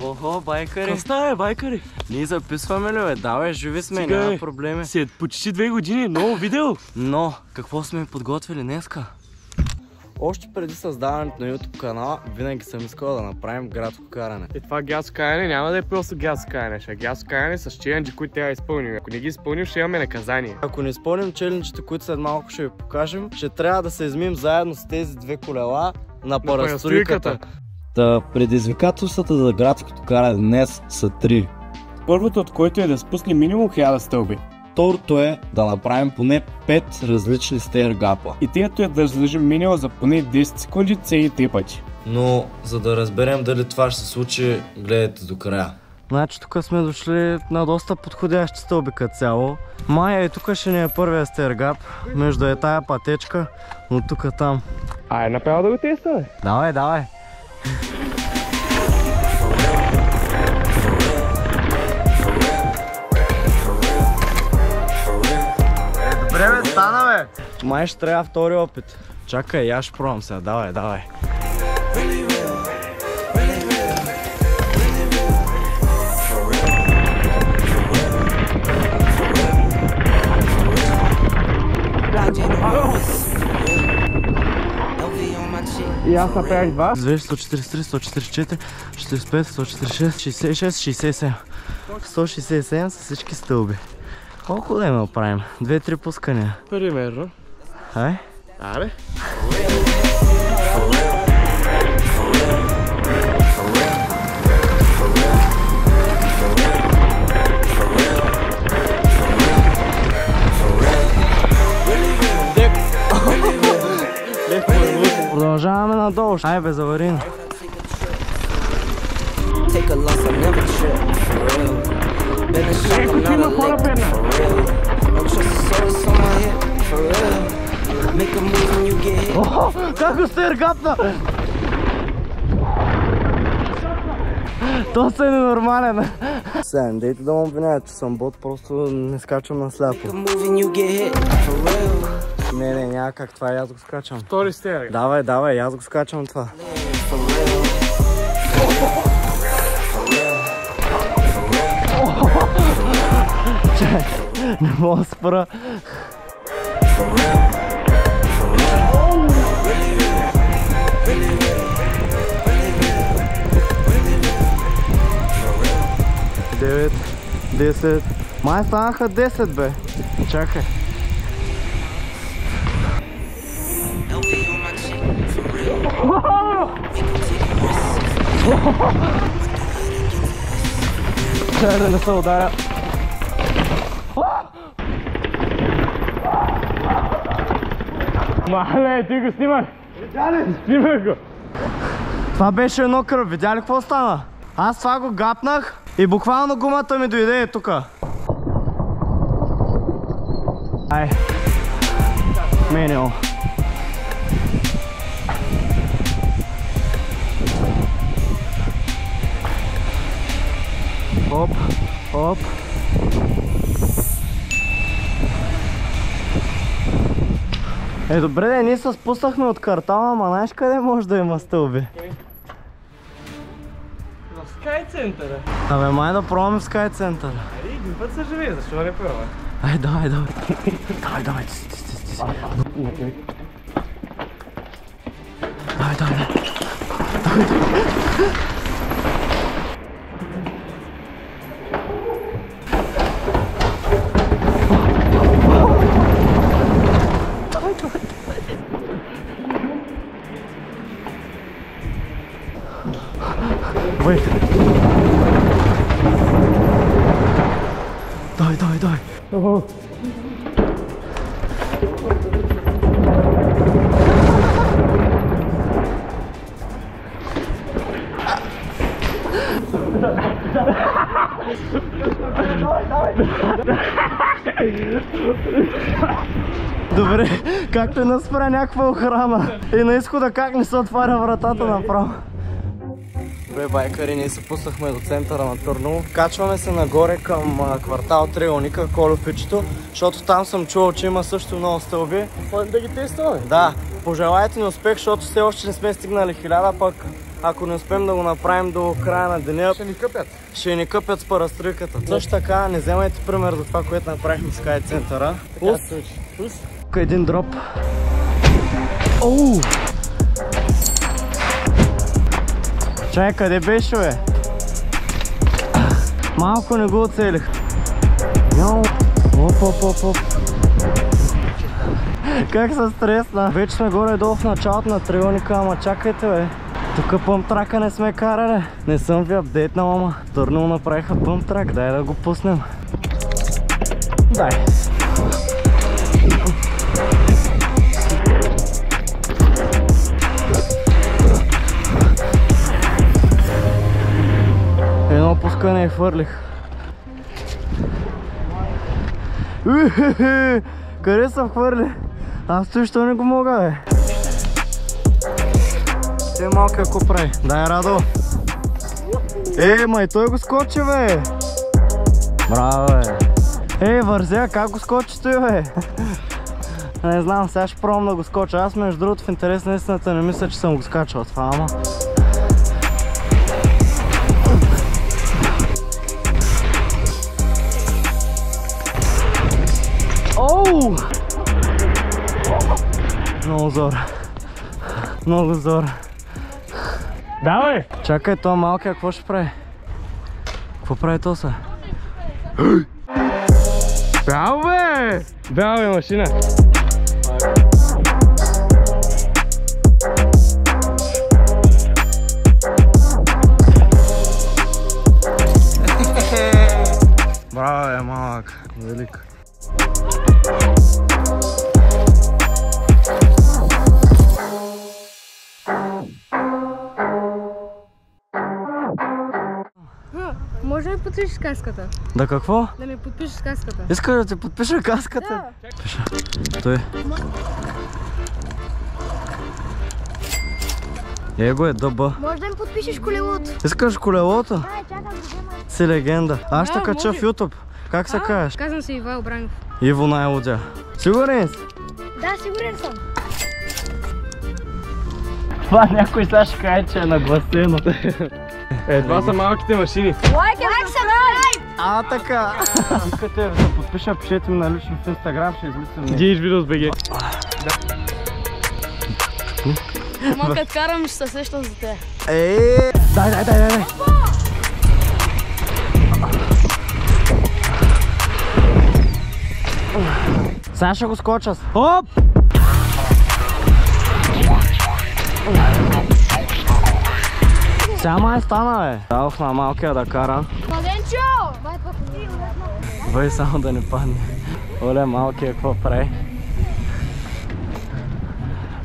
Охо, байкари. Какво става, байкари? Ние записваме ли, бе? Да, бе, живи сме, няма проблеми. След почти 2 години, ново видео. Но, какво сме подготвили днеска? Още преди създаването на YouTube канала, винаги съм искал да направим градско каране. И това градско каране няма да е просто градско каране, ще е градско каране с челенджи, които трябва да изпълним. Ако не ги изпълним, ще имаме наказание. Ако не изпълним челенджите, които след малко ще ви покажем, ще трябва да се измием заедно с тези две колела на парастойката. Предизвикателствата за градското каране днес са 3. Първото от което е да спуснем минимум 1000 стълби. Второто е да направим поне 5 различни стейргапа. И третото е да задържим минимум за поне 10 секунди цели 3 пъти. Но за да разберем дали това ще се случи, гледайте до края. Значи тук сме дошли на доста подходящи стълби като цяло. Мая и тук ще ни е първия стейргап, между е тая пътечка, но тук там. Айде направо да го тестваме. Давай, давай. Добре бе, стана бе! Май ще трябва втори опит. Чакай, я ще пробвам сега, давай, давай. И аз направих 2. 143, 144, 145, 146, 66, 67. 167 са всички стълби. Колко да има правим? 2-3 пускания. Примерно. Ай? Аре. Продължаваме надолу. Ай бе, заварин. Как го стейргапна? То се е ненормален. Сега, не дейте да му обвиняват, че съм бот, просто не скачам на сляпо. Не, няма как, това и аз го скачам. Втори стейргап. Давай, давай, аз го скачам това. Не мога да спра. Девет, 10. Май станаха 10 бе. Чакай. Чакай да не се ударя. Мале, ти го снимаш! Снимай го! Това беше едно кръв, видя ли какво стана? Аз това го гапнах и буквално гумата ми дойде тука. Ай. Менио. Оп, оп. Добре, ние се спуснахме от квартала, ама знаеш къде може да има стълби? В Скай центъра. Абе, май да пробваме в Скай центъра. Един път се живее, защо не пробваме? Ай, давай, давай. Давай, давай, ти. Давай, давай. Wait. Давай. Добре, както и нас спря някаква охрана. И на изхода как не се отваря вратата направо. Добре, байкари, ние се пуснахме до центъра на Търново. Качваме се нагоре към квартал Триъгълника, Колевичето, защото там съм чувал, че има също много стълби. Ходим да ги тестваме. Да, пожелайте ни успех, защото все още не сме стигнали 1000, пък Ако не успеем да го направим до края на деня, ще ни къпят с парастройката. Също така, не вземайте пример за това, което направихме в Sky центъра. Един дроп. Оу! Чай, къде беше, бе? Малко не го оцелих. Оп. Как се стресна? Вече сме горе-долу в началото на триъгълника, ама чакайте, бе. Тук пъмптрака не сме карали. Не съм ви апдейтнал, ама Търново направиха пъмптрак. Дай да го пуснем. Дай. Едно пускане и хвърлих. Къде съм хвърли? Аз също не го мога, бе. Те малко какво прави? Дай, Радо. Май той го скочи, бе. Браво, бе. Вързя, как го скочи той, бе? Не знам, сега ще пробвам да го скоча. Аз между другото в интерес на истината не мисля, че съм го скачал това, ама. Оу! Много зор. Много зор. Давай! Чакай, това малкия какво ще прави? Какво прави то са? Браво, бе! Браво, бе, машина! Браво, бе, малък. Велик. Може да ми подпишеш каската? Да какво? Да ми подпишеш каската. Искаш да ти подпиша каската? Да. Пиша. Той. Его е дъба. Може да ми подпишеш колелото. Искаш колелото? Да, чакам да взема. Си легенда. Аз ще Да, кача в може. YouTube. Как се казваш? Казвам се Ивайло Бранев. Иво най-лудя. Сигурен си? Да, сигурен съм. Това някой сега ще каже, че е нагласено. Това са малките машини. Лайк и subscribe! Така. Искате да се подпиша, пишете ми на лично в Instagram, ще измислим. Гейш видео с БГ. Ама като карам ще се сещам за те. Дай. Сега ще го скоча. Оп! Сега май стана, бе. Дадох на малкия да кара. Младенчо! Бъй само да не падне. Оле, малкия какво прави?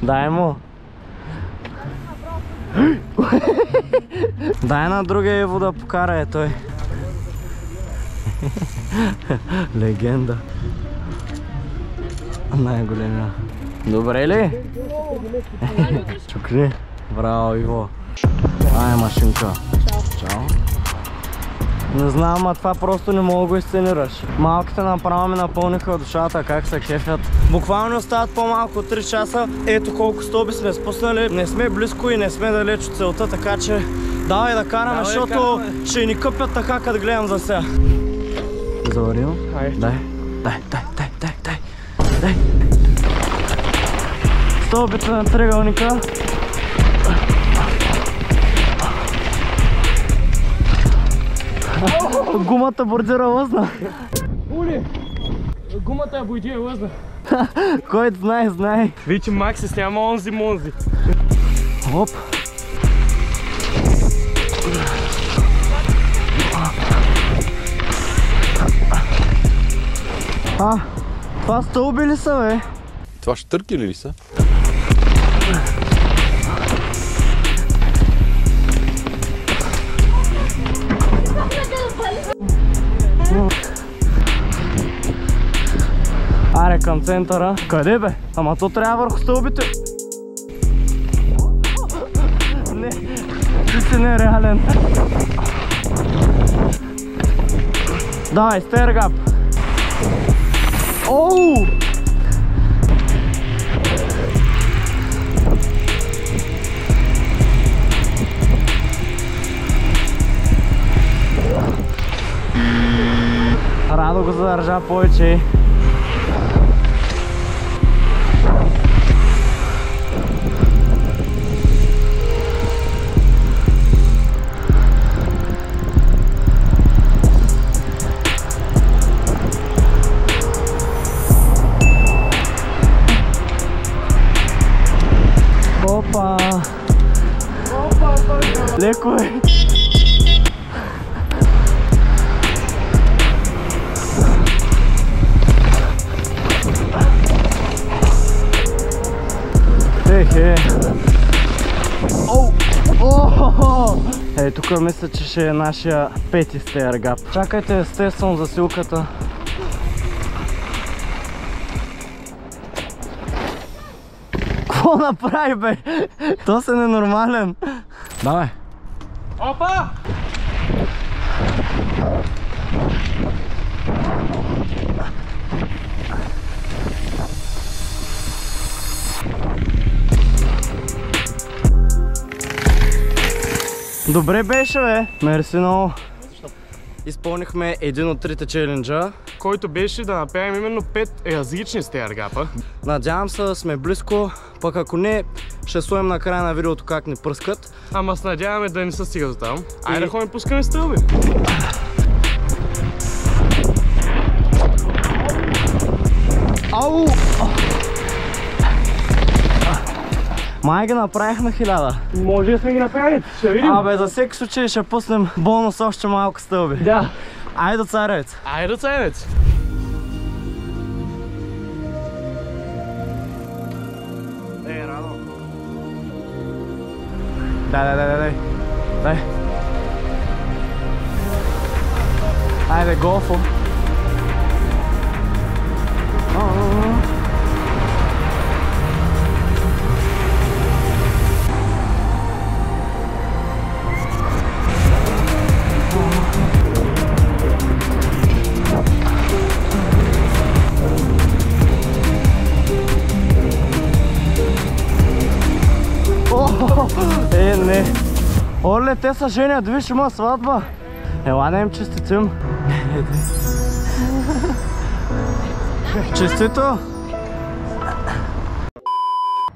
Дай му. Дай на другия Иво да покара, той. Легенда. Най-големия. Добре ли? Чукри. Браво, Иво. Ай, машинка. Чао. Не знам, а това просто не мога да го изценираш. Малките направо ми напълниха душата, как се кефят. Буквално остават по-малко от 3 часа. Ето колко стълби сме спуснали. Не сме близко и не сме далеч от целта, така че давай да караме, защото ще ни къпят така, като гледам за сега. Заварил? Дай. Стълбите на триъгълника. Гумата бордира лъзна. Ули! Гумата бойджи е лъзна. Който знае. Вече Макс се сняма онзи. Оп. Това стълби ли са, бе? Това щърки ли са? Аре, към центъра. Къде, бе? Ама то трябва върху стълбите. Не, ти си нереален. Давай, стергап. Оу! Трябва да го задържа повече. Опа! Леко е! Ехе! Ей, тук мисля, че ще е нашия пети стейргап. Чакайте естествено засилката. Какво направи, бе? То се ненормален. Давай. Опа! Добре беше, бе. Мерси много. Изпълнихме един от трите челенджа. Който беше да направим именно 5 различни стейргапа. Надявам се да сме близко, пък ако не, ще слоем на края на видеото как ни пръскат. Ама се надяваме да не се стига до там. Айде да ходим пускаме стълби. Ау! Май ги направихме 1000. Може да сме ги направили, ще видим. Абе, за всеки случай ще пуснем бонус още малко стълби. Да. Айде, царец! Айде, царец! Ей, Радо! Дай. Айде, гофо! Не. Оле, те са женят, виж, има сватба. Ела да им честитим. Честито!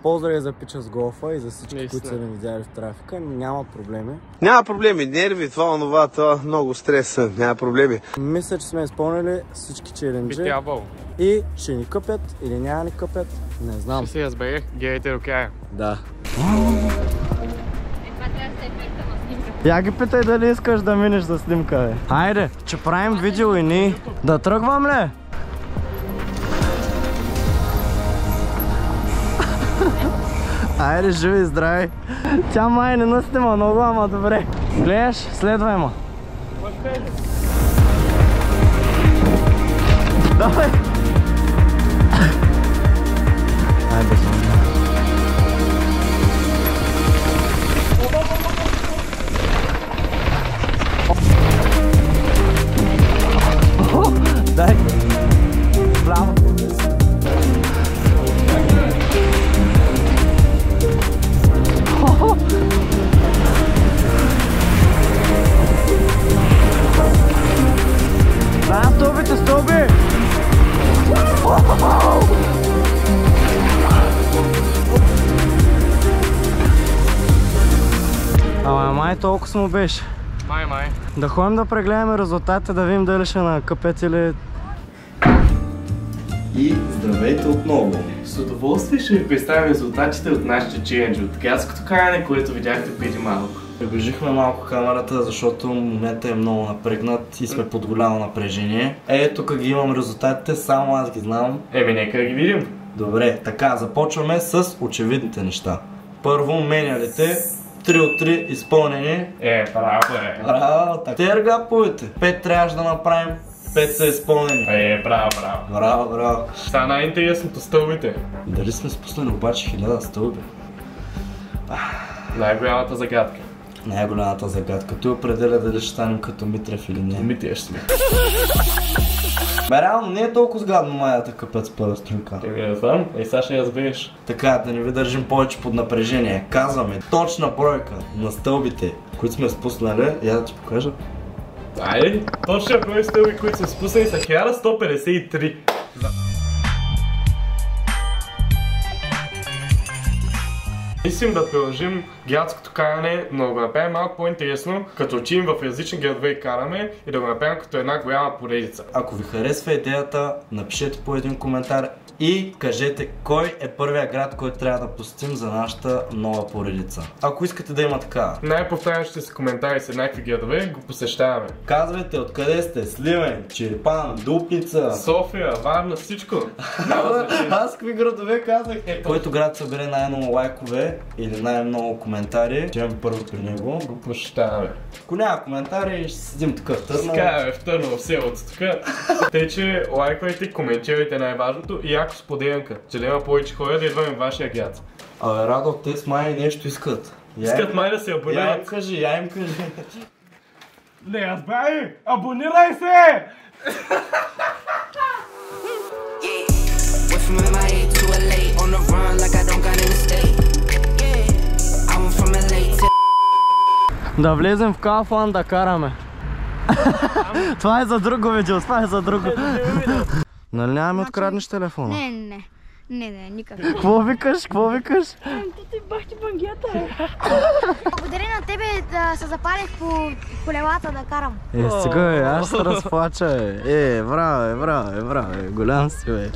Поздрави за пича с голфа и за всички, които са ни видяли в трафика. Няма проблеми. Няма проблеми, нерви, това, онова, това, много стрес, няма проблеми. Мисля, че сме изпълнили всички челенджи. Би трябвало. И ще ни къпят или няма ни къпят, не знам. Ще се разбере, гледайте до края. Да. Я ги питай дали искаш да минеш за снимка, бе. Хайде, че правим видео и ние. Да тръгвам ли? Айде, живи и здрави. Тя май не наснима много, ама добре. Гледаш, следвай ма. Давай. Айде, дай. Браво. Да, стълбите, стълби! Ама май толкова му беше. Май. Да ходим да прегледаме резултатите, да видим дали ще накъпят или... И здравейте отново! С удоволствие ще ви представим резултатите от нашите челенджи от градското каране, което видяхте преди малко. Приближихме малко камерата, защото момента е много напрегнат и сме под голямо напрежение. Тук ги имам резултатите, само аз ги знам. Нека да ги видим. Добре, така, започваме с очевидните неща. Първо, менялите. 3 от 3 изпълнени. Браво, Браво, така. Тергаповете. 5 трябваше да направим, 5 са изпълнени. Браво. Браво. Стана най-интересното стълбите. Дали сме спуснали обаче 1000 стълби? Най-голямата загадка. Най-голямата загадка. Той определя дали ще станем като Митрев или не. Мития ще сме. Бе, реално не е толкова сгадно маята къпят с първа струнка. Не знам, сега ще разбереш. Така, да не ви държим повече под напрежение. Казваме точна бройка на стълбите, които сме спуснали. Я да ти покажа. Айде, точно брой стълби, които са спуснали са 1153. Мислим да продължим градското каране, но да го направим малко по-интересно, като отидем в различни градове и караме и да го направим като една голяма поредица. Ако ви харесва идеята, напишете по един коментар и кажете кой е първия град, който трябва да посетим за нашата нова поредица. Ако искате да има така. Най-повтарящите се коментари с еднакви градове го посещаваме. Казвайте откъде сте, Сливен, Чирпан, Дупница, София, Варна, всичко. Аз какви градове казах? Който град събере най-много лайкове или най-много коментари, ще имам първо при него. Го посещаваме. Ако няма коментари, ще седим тук в Търново. Ская в Търново, в селото тук. Тъй, че лайквайте, коментирайте най-важното и яко споделянка, че да има повече хора да идваме в вашия град. Абе, Радо, те с май нещо искат. Искат май да се абонират. Я им кажи, я им кажи. Не, разбай! Абонирай се! Да влезем в Kaufland да караме. Това е за друго видео, това е за друго. Нали нямаме откраднеш телефона? Не, никак. Какво викаш? Какво викаш? Ти бахти бангията. Благодаря на тебе да се запалих по колелата да карам. Сега аз се разплача. Браво, голям си бе.